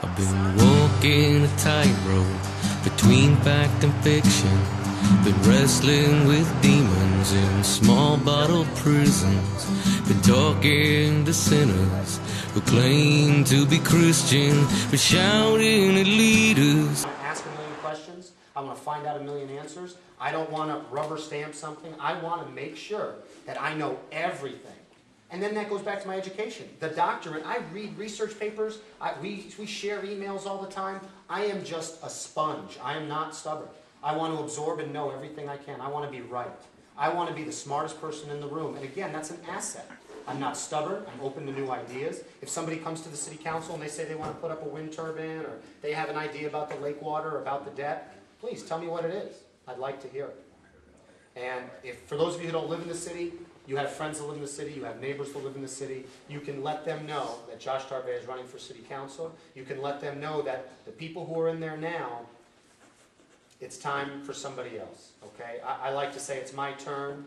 I've been walking a tightrope between fact and fiction. Been wrestling with demons in small bottle prisons. Been talking to sinners who claim to be Christian, but shouting at leaders. I ask a million questions. I want to find out a million answers. I don't want to rubber stamp something. I want to make sure that I know everything. And then that goes back to my education. The doctorate, I read research papers. We share emails all the time. I am just a sponge. I am not stubborn. I want to absorb and know everything I can. I want to be right. I want to be the smartest person in the room. And again, that's an asset. I'm not stubborn. I'm open to new ideas. If somebody comes to the city council and they say they want to put up a wind turbine, or they have an idea about the lake water or about the debt, please tell me what it is. I'd like to hear it. And if, for those of you who don't live in the city, you have friends that live in the city, you have neighbors that live in the city, you can let them know that Josh Tarbay is running for city council. You can let them know that the people who are in there now, it's time for somebody else, okay? I like to say it's my turn.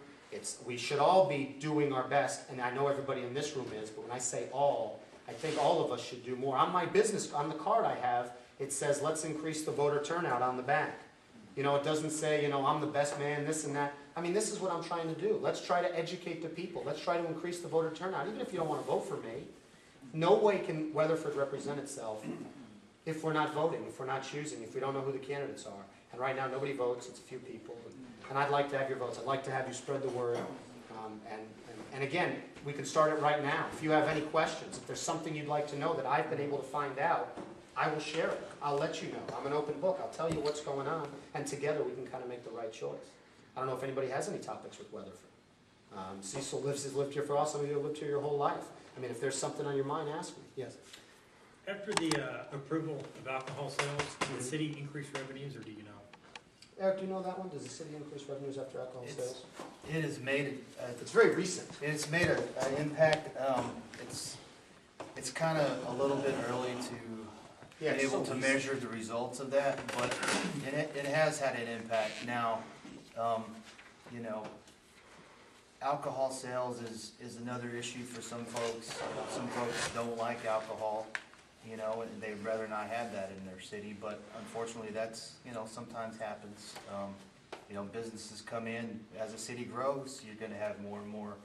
We should all be doing our best, and I know everybody in this room is, but when I say all, I think all of us should do more. On my business, on the card I have, it says, let's increase the voter turnout on the back. You know, it doesn't say, you know, I'm the best man, this and that. I mean, this is what I'm trying to do. Let's try to educate the people. Let's try to increase the voter turnout, even if you don't want to vote for me. No way can Weatherford represent itself if we're not voting, if we're not choosing, if we don't know who the candidates are. And right now, nobody votes. It's a few people. And I'd like to have your votes. I'd like to have you spread the word. And again, we can start it right now. If you have any questions, if there's something you'd like to know that I've been able to find out, I will share it. I'll let you know. I'm an open book. I'll tell you what's going on, and together we can kind of make the right choice. I don't know if anybody has any topics with Weatherford. Cecil has lived here for us. Some of you have lived here your whole life. I mean, if there's something on your mind, ask me. Yes? After the approval of alcohol sales, did the city increase revenues, or do you know? Eric, do you know that one? Does the city increase revenues after alcohol sales? It has made It's very recent. it's made an impact. It's kind of a little bit early to be able to measure the results of that, but it has had an impact. Now, you know, alcohol sales is another issue for some folks. Some folks don't like alcohol, you know, and they'd rather not have that in their city, but unfortunately that's, you know, sometimes happens. You know, businesses come in, as the city grows, you're going to have more and more,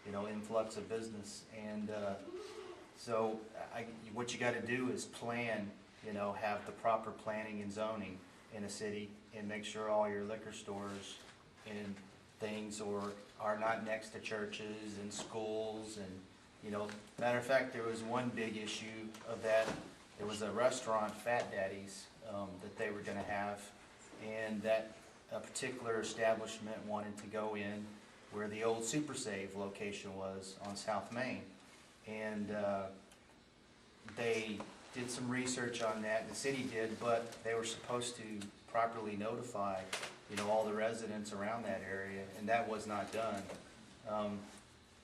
you know, influx of business. And so what you got to do is plan, you know, have the proper planning and zoning in a city, and make sure all your liquor stores and things are not next to churches and schools. And, you know, matter of fact, there was one big issue of that. There was a restaurant, Fat Daddy's, that they were going to have, and that a particular establishment wanted to go in where the old Super Save location was on South Main. And they did some research on that, the city did, but they were supposed to properly notify, you know, all the residents around that area, and that was not done.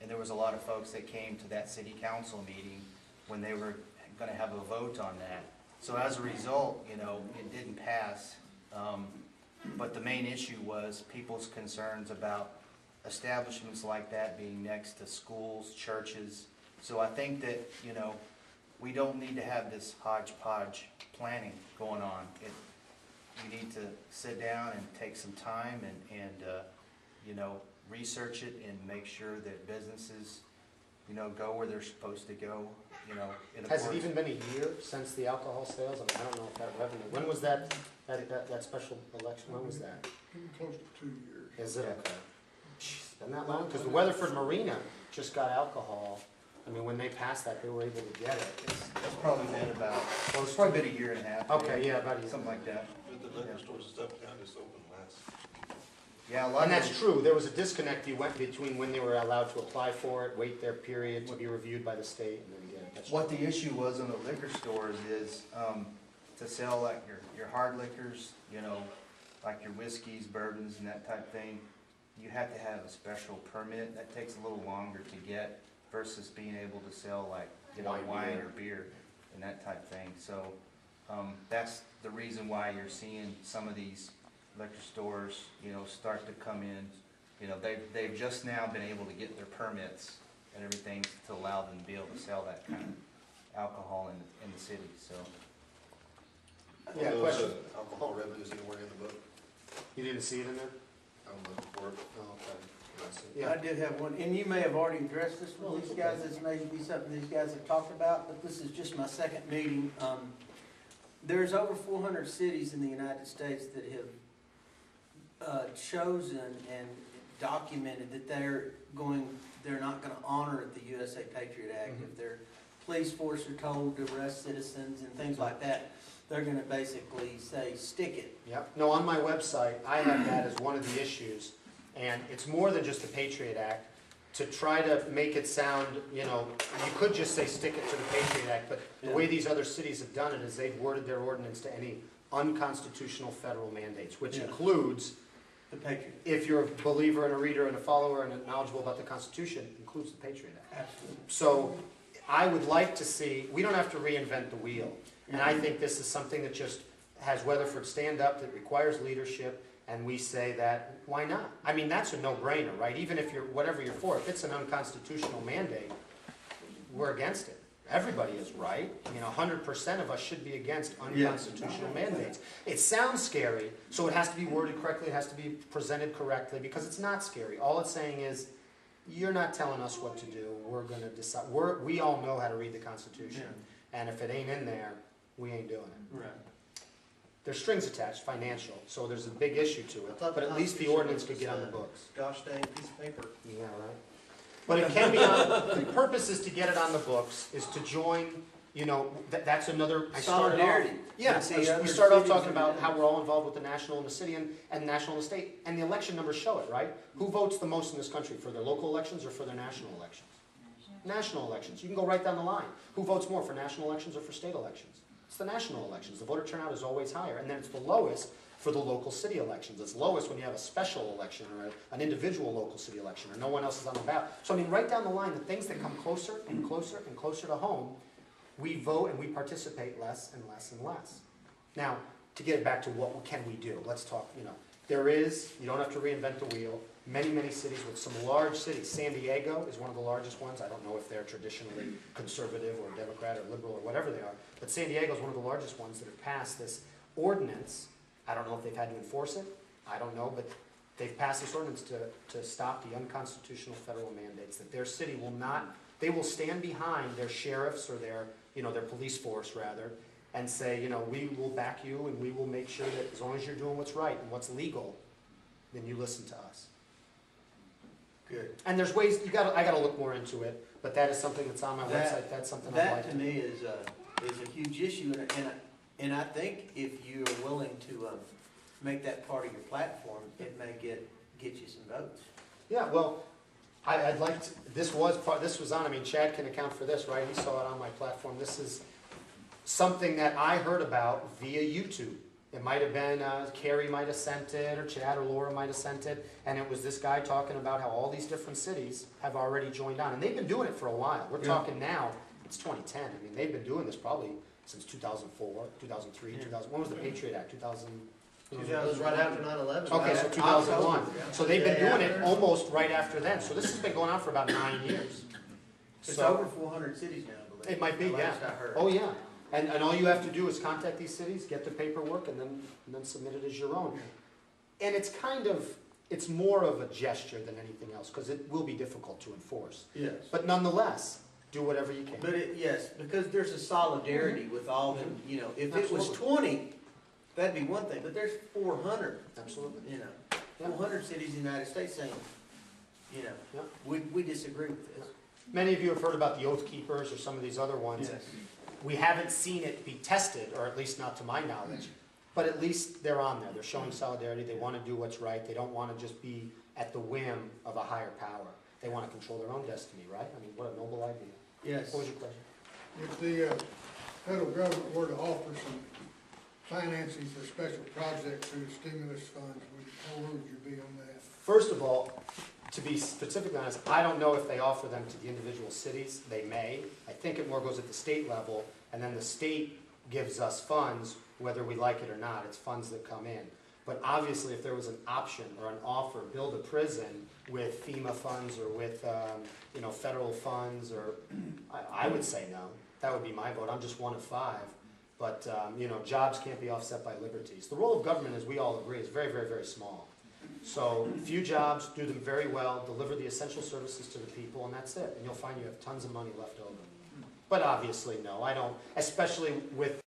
And there was a lot of folks that came to that city council meeting when they were going to have a vote on that. So as a result, you know, it didn't pass. But the main issue was people's concerns about establishments like that being next to schools, churches. So I think that, you know, we don't need to have this hodgepodge planning going on. You need to sit down and take some time and you know, research it and make sure that businesses, you know, go where they're supposed to go. You know, has it even been a year since the alcohol sales? I mean, I don't know if that revenue. When was that special election? When was that? Close to 2 years. Is it okay? Jeez, been that long? Because the Weatherford Marina just got alcohol. I mean, when they passed that, they were able to get it. It's probably been about, well, it's probably been a year and a half. Okay, yeah, about a year. Something like that. But the liquor stores and stuff down just opened last. Yeah, a lot And of that's true. There was a disconnect you went between when they were allowed to apply for it, wait their period to be reviewed by the state, and then again. That's what the issue was in the liquor stores is to sell like your hard liquors, you know, like your whiskeys, bourbons, and that type of thing. You have to have a special permit. That takes a little longer to get versus being able to sell like, you know, wine or beer and that type of thing. So that's the reason why you're seeing some of these liquor stores, you know, start to come in. You know, they've just now been able to get their permits and everything to allow them to be able to sell that kind of alcohol in the city. So Yeah, Are those, question. alcohol revenues anywhere in the book? You didn't see it in there? I'm looking for it. Oh, okay. I did have one, and you may have already addressed this with these guys, this may be something these guys have talked about, but this is just my second meeting. There's over 400 cities in the United States that have chosen and documented that they're not gonna honor the USA Patriot Act. If their police force are told to arrest citizens and things like that, they're gonna basically say, stick it. Yep. No, on my website, I have that as one of the issues, and it's more than just the Patriot Act. To try to make it sound, you could just say stick it to the Patriot Act, but the way these other cities have done it is they've worded their ordinance to any unconstitutional federal mandates, which includes, The Patriot. if you're a believer and a reader and a follower and knowledgeable about the Constitution, includes the Patriot Act. Absolutely. So I would like to see, we don't have to reinvent the wheel. And I think this is something that just has Weatherford stand up, that requires leadership, and we say that, why not? I mean, that's a no-brainer, right? Even if you're, whatever you're for, if it's an unconstitutional mandate, we're against it. Everybody is, right? 100% of us should be against unconstitutional mandates. It sounds scary, so it has to be worded correctly, it has to be presented correctly, because it's not scary. All it's saying is, you're not telling us what to do, we're gonna decide. We all know how to read the Constitution, and if it ain't in there, we ain't doing it. Right. There's strings attached, financial, so there's a big issue to it, but at least the ordinance could get on the books. Gosh dang piece of paper. Yeah, right. But it can be on, the purpose is to get it on the books, is to join, that's another, I started off. Solidarity. Yeah, With the other we started off cities talking and- about how we're all involved with the national and the city and national and the state, and the election numbers show it, right? Who votes the most in this country, for their local elections or for their national elections? National elections, you can go right down the line. Who votes more, for national elections or for state elections? It's the national elections. The voter turnout is always higher, and then it's the lowest for the local city elections. It's lowest when you have a special election or an individual local city election, or no one else is on the ballot. So I mean, right down the line, the things that come closer and closer and closer to home, we vote and we participate less and less and less. Now, to get back to what can we do, let's talk, there is, you don't have to reinvent the wheel, many cities with some large cities. San Diego is one of the largest ones. I don't know if they're traditionally conservative or Democrat or liberal or whatever they are, but San Diego is one of the largest ones that have passed this ordinance. I don't know if they've had to enforce it, I don't know, but they've passed this ordinance to stop the unconstitutional federal mandates, that their city will not, they will stand behind their sheriffs or their police force rather, and say, we will back you and we will make sure that as long as you're doing what's right and what's legal, then you listen to us. Good. And there's ways, I gotta look more into it, but that is something that's on my website, that's something I'd like That to me is a huge issue, and I think if you're willing to make that part of your platform, it may get you some votes. Yeah, well, I'd like to, this was on, I mean, Chad can account for this, right? He saw it on my platform. This is something that I heard about via YouTube. It might have been, Carrie might have sent it, or Chad or Laura might have sent it, and it was this guy talking about how all these different cities have already joined on. And they've been doing it for a while. We're talking now, it's 2010. I mean, they've been doing this probably since 2004, 2003, 2000. When was the Patriot Act? 2000? It was right after 9/11. Okay, so 2001. So they've been doing it almost right after then. So this has been going on for about 9 years. It's So- over 400 cities now, I believe. It might be, The yeah. last I heard. Oh, yeah. And all you have to do is contact these cities, get the paperwork, and then submit it as your own. And it's more of a gesture than anything else, because it will be difficult to enforce. Yes. But nonetheless, do whatever you can. But yes, because there's a solidarity with all them, if it was Absolutely. 20, that'd be one thing, but there's 400, Absolutely. 400 cities in the United States saying, Yeah. we disagree with this. Many of you have heard about the Oath Keepers or some of these other ones. Yes. We haven't seen it be tested, or at least not to my knowledge, but at least they're on there. They're showing solidarity. They want to do what's right. They don't want to just be at the whim of a higher power. They want to control their own destiny, right? I mean, what a noble idea. Yes. What was your question? If the federal government were to offer some financing for special projects through stimulus funds, how would you be on that? First of all, to be specifically honest, I don't know if they offer them to the individual cities. They may. I think it more goes at the state level, and then the state gives us funds, whether we like it or not. It's funds that come in. But obviously, if there was an option or an offer, build a prison with FEMA funds or with federal funds, or I would say no. That would be my vote. I'm just one of 5. But, you know, jobs can't be offset by liberties. The role of government, as we all agree, is very, very, very small. So few jobs, do them very well, deliver the essential services to the people, and that's it. And you'll find you have tons of money left over. But obviously, no, I don't, especially with